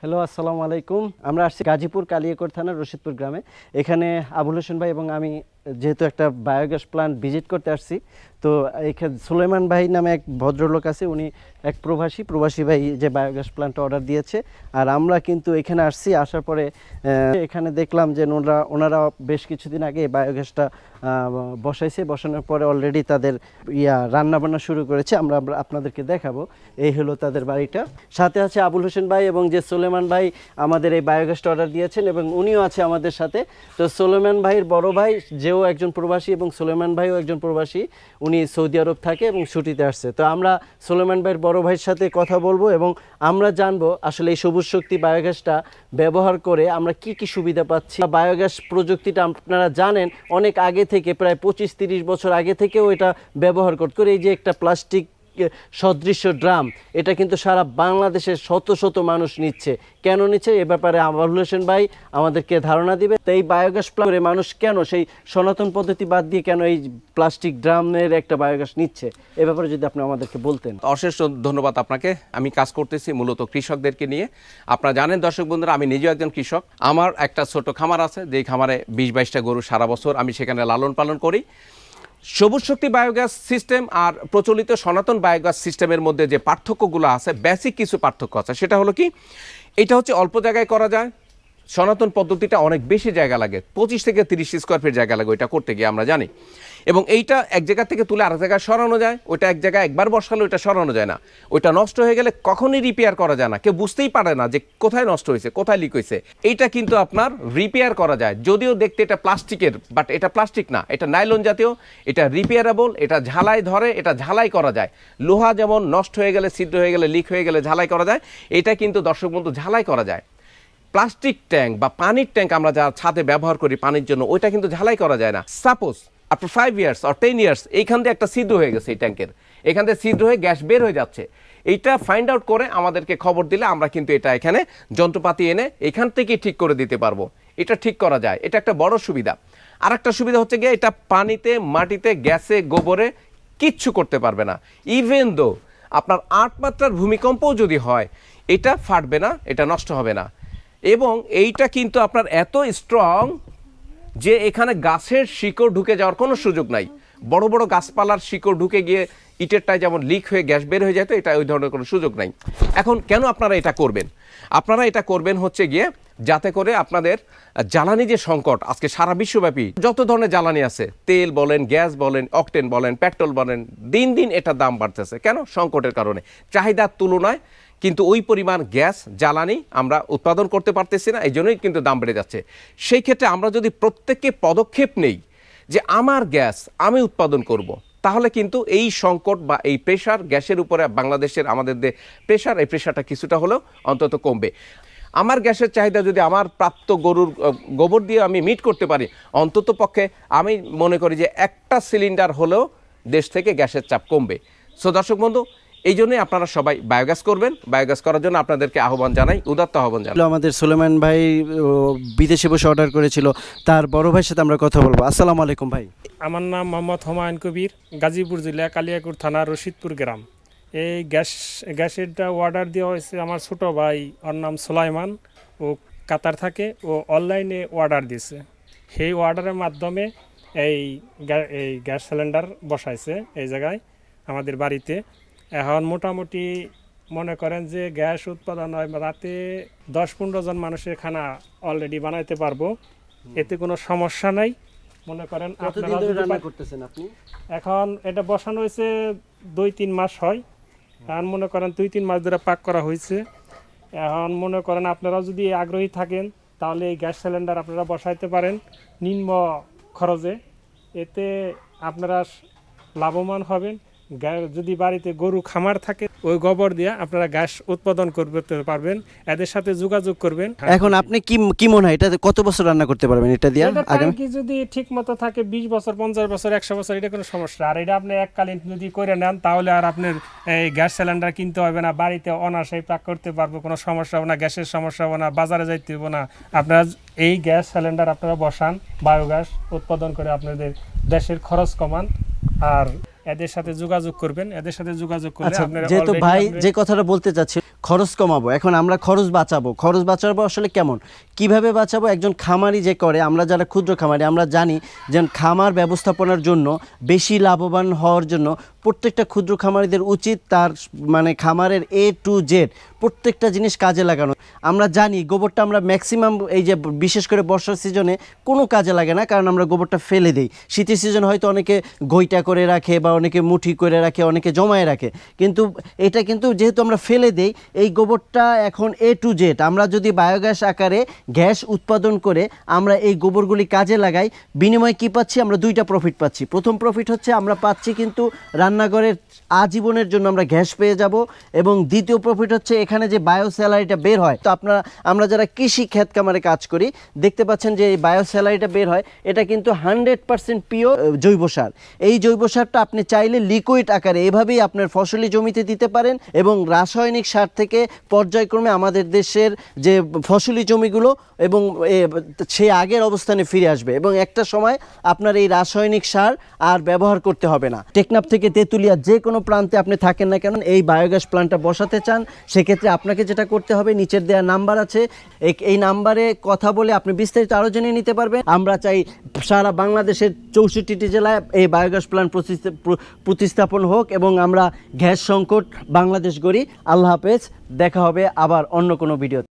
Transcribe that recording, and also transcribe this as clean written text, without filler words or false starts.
Hello, আসসালামু আলাইকুম। আমরা আসছি গাজীপুর কালিয়াকৈর থানার রশিদপুর গ্রামে। এখানে আবুল হোসেন ভাই এবং আমি যেহেতু একটা বায়োগ্যাস প্ল্যান্ট ভিজিট করতে আসছি, তো এখানে সুলাইমান ভাই নামে এক ভদ্রলোক আছে, উনি এক প্রবাসী ভাই যে বায়োগ্যাস প্ল্যান্টটা অর্ডার দিয়েছে। আর আমরা কিন্তু এখানে আসছি, আসার পরে এখানে দেখলাম যে ওনারা বেশ কিছুদিন আগে বায়োগ্যাসটা বসানোর পরে অলরেডি তাদের রান্নাবান্না শুরু করেছে। আমরা আপনাদেরকে দেখাবো। এই হলো তাদের বাড়িটা। সাথে আছে আবুল হোসেন ভাই এবং যে সুলেমান ভাই আমাদের এই বায়োগ্যাসটা অর্ডার দিয়েছেন, এবং উনিও আছে আমাদের সাথে। তো সুলেমান ভাইয়ের বড় ভাই যেও একজন প্রবাসী এবং সুলেমান ভাইও একজন প্রবাসী, উনি সৌদি আরব থাকে এবং ছুটিতে আসছে। তো আমরা সুলেমান ভাইয়ের বড় ভাইয়ের সাথে কথা বলবো এবং আমরা জানবো আসলে এই সবুজ শক্তি বায়োগ্যাসটা ব্যবহার করে আমরা কি কি সুবিধা পাচ্ছি। বায়োগ্যাস প্রযুক্তিটা আপনারা জানেন অনেক আগে থেকে, প্রায় 25-30 বছর আগে থেকেও এটা ব্যবহার করে এই যে একটা প্লাস্টিক সদৃশ্য ড্রাম, এটা কিন্তু সারা বাংলাদেশের শত শত মানুষ নিচ্ছে। কেন নিচ্ছে এ ব্যাপারে আবুল হোসেন ভাই আমাদেরকে ধারণা দিবে। তো এই বায়োগ্যাস প্ল্যান্টে মানুষ কেন সেই সনাতন পদ্ধতি বাদ দিয়ে কেন এই প্লাস্টিক ড্রামের একটা বায়োগ্যাস নিচ্ছে, এ ব্যাপারে যদি আপনি আমাদেরকে বলতেন। অশেষ ধন্যবাদ আপনাকে। আমি কাজ করতেছি মূলত কৃষকদেরকে নিয়ে। আপনারা জানেন দর্শক বন্ধুরা, আমি নিজেও একজন কৃষক। আমার একটা ছোট খামার আছে, যেই খামারে 20-22টা গরু সারা বছর আমি সেখানে লালন পালন করি। সবুজ শক্তি বায়োগ্যাস সিস্টেম আর প্রচলিত সনাতন বায়োগ্যাস সিস্টেমের মধ্যে যে পার্থক্যগুলো আছে, বেসিক কিছু পার্থক্য আছে। সেটা হলো কি, এটা হচ্ছে অল্প জায়গায় করা যায়। সনাতন পদ্ধতিটা অনেক বেশি জায়গা লাগে, 25 থেকে 30 স্কোয়ার ফিট জায়গা লাগে ওইটা করতে গিয়ে, আমরা জানি। এবং এইটা এক জায়গা থেকে তুলে আরেক জায়গায় সরানো যায়। ওইটা এক জায়গায় একবার বসালে ওইটা সরানো যায় না। ওইটা নষ্ট হয়ে গেলে কখনই রিপেয়ার করা যায় না, কেউ বুঝতেই পারে না যে কোথায় নষ্ট হয়েছে, কোথায় লিক হয়েছে। এইটা কিন্তু আপনার রিপেয়ার করা যায়, যদিও দেখতে এটা প্লাস্টিকের, বাট এটা প্লাস্টিক না, এটা নাইলন জাতীয়। এটা রিপেয়ারেবল, এটা ঝালাই ধরে, এটা ঝালাই করা যায়। লোহা যেমন নষ্ট হয়ে গেলে, ছিদ্র হয়ে গেলে, লিক হয়ে গেলে ঝালাই করা যায়, এটা কিন্তু দর্শক বন্ধু ঝালাই করা যায়। প্লাস্টিক ট্যাঙ্ক বা পানির ট্যাঙ্ক আমরা যা ছাদে ব্যবহার করি পানির জন্য, ওইটা কিন্তু ঝালাই করা যায় না। Suppose after 5 years or 10 years এইখান দিয়ে একটা ছিদ্র হয়ে গেছে, এই ট্যাঙ্কের এখান থেকে ছিদ্র হয়ে গ্যাস বের হয়ে যাচ্ছে। এইটা ফাইন্ড আউট করে আমাদেরকে খবর দিলে আমরা কিন্তু এটা এখানে যন্ত্রপাতি এনে এখান থেকেই ঠিক করে দিতে পারবো। এটা ঠিক করা যায়, এটা একটা বড় সুবিধা। আর একটা সুবিধা হচ্ছে গিয়ে, এটা পানিতে, মাটিতে, গ্যাসে, গোবরে কিচ্ছু করতে পারবে না। ইভেন দো আপনার 8 মাত্রার ভূমিকম্পও যদি হয়, এটা ফাটবে না, এটা নষ্ট হবে না। এবং এইটা কিন্তু আপনার এত স্ট্রং যে এখানে গাছের শিকড় ঢুকে যাওয়ার কোনো সুযোগ নাই। বড় বড় গাছপালার শিকড় ঢুকে গিয়ে ইটেরটায় যেমন লিক হয়ে গ্যাস বের হয়ে যায়, তো এটা ওই ধরনের কোনো সুযোগ নাই। এখন কেন আপনারা এটা করবেন? আপনারা এটা করবেন হচ্ছে গিয়ে যাতে করে আপনাদের জ্বালানি যে সংকট আজকে সারা বিশ্বব্যাপী, যত ধরনের জ্বালানি আছে, তেল বলেন, গ্যাস বলেন, অকটেন বলেন, পেট্রোল বলেন, দিন দিন এটার দাম বাড়তেছে। কেন? সংকটের কারণে। চাহিদার তুলনায় কিন্তু ওই পরিমাণ গ্যাস জ্বালানি আমরা উৎপাদন করতে পারতেছি না, এই জন্যই কিন্তু দাম বেড়ে যাচ্ছে। সেই ক্ষেত্রে আমরা যদি প্রত্যেককে পদক্ষেপ নেই যে আমার গ্যাস আমি উৎপাদন করব, তাহলে কিন্তু এই সংকট বা এই প্রেশার গ্যাসের উপরে বাংলাদেশের আমাদের যে প্রেশার, এই প্রেশারটা কিছুটা হলেও অন্তত কমবে। আমার গ্যাসের চাহিদা যদি আমার প্রাপ্ত গরুর গোবর দিয়ে আমি মিট করতে পারি, অন্তত পক্ষে আমি মনে করি যে একটা সিলিন্ডার হলেও দেশ থেকে গ্যাসের চাপ কমবে। সো দর্শক বন্ধু, এই জন্যই আপনারা সবাই বায়োগ্যাস করবেন। বায়োগ্যাস করার জন্য আপনাদেরকে আহ্বান জানাই, উদাত্ত আহ্বান জানাই। আমাদের সুলেমান ভাই বিদেশে বসে অর্ডার করেছিল, তার বড় ভাইয়ের সাথে আমরা কথা বলবো। আসসালামু আলাইকুম ভাই। আমার নাম মোহাম্মদ হুমায়ুন কবির, গাজীপুর জেলা কালিয়াকৈর থানা রশিদপুর গ্রাম। এই গ্যাসেরটা অর্ডার দেওয়া হয়েছে আমার ছোটো ভাই, ওর নাম সুলাইমান, ও কাতার থাকে, ও অনলাইনে অর্ডার দিয়েছে। সেই অর্ডারের মাধ্যমে এই গ্যাস সিলিন্ডার বসাইছে এই জায়গায় আমাদের বাড়িতে। এখন মোটামুটি মনে করেন যে গ্যাস উৎপাদন হয়, রাতে 10-15 জন মানুষের খানা অলরেডি বানাইতে পারবো, এতে কোনো সমস্যা নাই। মনে করেন রান্না করতেছেন আপনি? এখন এটা বসানো হয়েছে 2-3 মাস হয়। এখন মনে করেন 2-3 মাস ধরে পাক করা হয়েছে। এখন মনে করেন আপনারা যদি আগ্রহী থাকেন তাহলে এই গ্যাস সিলিন্ডার আপনারা বসাইতে পারেন নিম্ন খরচে। এতে আপনারা লাভবান হবেন। যদি বাড়িতে গরু খামার থাকে, ওই গোবর দিয়ে আপনারা গ্যাস উৎপাদন করতে পারবেন। এদের সাথে যোগাযোগ করবেন। এখন আপনি কি মনে হয় এটা কত বছর রান্না করতে পারবেন এটা দিয়ে? কি যদি ঠিক মতো থাকে 20 বছর, 50 বছর, 100 বছর, এটা কোনো সমস্যা। আর এটা আপনি এককালীন যদি করে নেন তাহলে আর আপনার এই গ্যাস সিলিন্ডার কিনতে হবে না, বাড়িতে অনায়াসেই পাক করতে পারবো, কোনো সমস্যা হবে না, গ্যাসের সমস্যা হবে না, বাজারে যাইতে হবে না। আপনারা এই গ্যাস সিলিন্ডার আপনারা বসান, বায়োগ্যাস উৎপাদন করে আপনাদের দেশের খরচ কমান। আর এদের সাথে যোগাযোগ করবেন, এদের সাথে যোগাযোগ করলে আপনারা যেহেতু ভাই যে কথাটা বলতে চাচ্ছে, খরচ কমাবো, এখন আমরা খরচ বাঁচাবো আসলে কেমন, কিভাবে বাঁচাবো? একজন খামারি যে করে, আমরা যারা ক্ষুদ্র খামারি আমরা জানি যে খামার ব্যবস্থাপনার জন্য বেশি লাভবান হওয়ার জন্য প্রত্যেকটা ক্ষুদ্র খামারিদের উচিত তার মানে খামারের A to Z প্রত্যেকটা জিনিস কাজে লাগানো। আমরা জানি গোবরটা আমরা ম্যাক্সিমাম এই যে বিশেষ করে বর্ষার সিজনে কোনো কাজে লাগে না, কারণ আমরা গোবরটা ফেলে দিই। শীতের সিজন হয়তো অনেকে গইটা করে রাখে বা অনেকে মুঠি করে রাখে, অনেকে জমায়ে রাখে, কিন্তু এটা কিন্তু যেহেতু আমরা ফেলে দেই, এই গোবরটা এখন A to Z আমরা যদি বায়োগ্যাস আকারে গ্যাস উৎপাদন করে আমরা এই গোবরগুলি কাজে লাগাই, বিনিময়ে কী পাচ্ছি? আমরা দুইটা প্রফিট পাচ্ছি। প্রথম প্রফিট হচ্ছে আমরা পাচ্ছি কিন্তু রান্নাঘরের আজীবনের জন্য আমরা গ্যাস পেয়ে যাব, এবং দ্বিতীয় প্রফিট হচ্ছে এখানে যে বায়ো স্যালারিটা বের হয়, তো আমরা যারা কৃষি ক্ষেত খামারে কাজ করি দেখতে পাচ্ছেন যে এই বায়ো স্যালারিটা বের হয়, এটা কিন্তু 100% পিওর জৈব সার। এই জৈব সারটা আপনি চাইলে লিকুইড আকারে এভাবেই আপনার ফসলি জমিতে দিতে পারেন, এবং রাসায়নিক সার থেকে পর্যায়ক্রমে আমাদের দেশের যে ফসলি জমিগুলো এবং সে আগের অবস্থানে ফিরে আসবে, এবং একটা সময় আপনার এই রাসায়নিক সার আর ব্যবহার করতে হবে না। টেকনাফ থেকে তেঁতুলিয়া যে কোনো প্রান্তে আপনি থাকেন না কেন, এই বায়োগ্যাস প্ল্যান্টটা বসাতে চান, সেক্ষেত্রে আপনাকে যেটা করতে হবে, নিচের দেওয়া নাম্বার আছে, এই নাম্বারে কথা বলে আপনি বিস্তারিত আরও জেনে নিতে পারবেন। আমরা চাই সারা বাংলাদেশের 64টি জেলায় এই বায়োগ্যাস প্ল্যান্ট প্রতিস্থাপন হোক, এবং আমরা গ্যাস সংকট বাংলাদেশ গড়ি। আল্লাহ হাফেজ, দেখা হবে আবার অন্য কোনো ভিডিও।